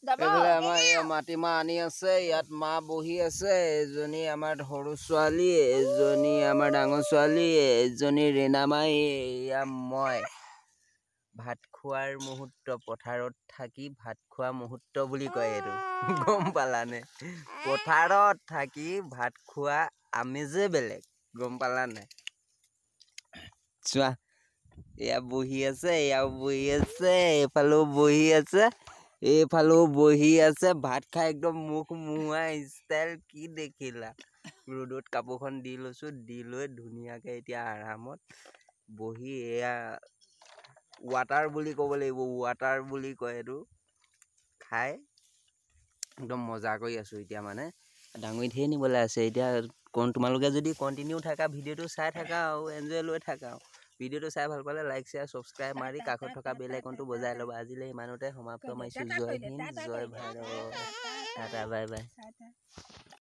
এইফালে আমাৰ এয়া মাটিমাহ আনি আছে ইয়াত মা বহি আছে এজনী আমাৰ সৰু ছোৱালী এজনী আমাৰ ডাঙৰ ছোৱালী এজনী ৰেনামাই এয়া মই ভাত খোৱাৰ মুহূৰ্ত পথাৰত থাকি ভাত খোৱা মুহূৰ্ত বুলি কয় এইটো গম পালানে পথাৰত থাকি ভাত খোৱা আমেজে বেলেগ গম পালানে চোৱা এয়া বহি আছে এয়াও বহি আছে এইফালেও বহি আছে এইফালেও বহি আছে ভাত খাই একদম মুখ মুহা ষ্টাইল কি দেখিলা ৰ'দত কাপোৰখন দি লৈছো দি লৈ ধুনীয়াকে এতিয়া আৰামত বহি এয়া ৱাটাৰ বুলি ক'ব লাগিব ৱাটাৰ বুলি কয় এইটো খাই একদম মজা কৰি আছো এতিয়া মানে ডাঙৰি ধেৰ নিবলৈ আছে এতিয়া তোমালোকে যদি কণ্টিনিউ থাকা ভিডিঅ'টো চাই থাকা আৰু এনজয় লৈ থাকা আৰু ভিডিঅ'টো চাই ভাল পালে লাইক শ্বেয়াৰ ছাবস্ক্ৰাইব মাৰি কাষত থকা বেল আইকনটো বজাই ল'বা আজিলৈ ইমানতে সমাপ্ত মাৰিছোঁ জয় হিন্দ জয় ভাৰত টাটা বাই বাই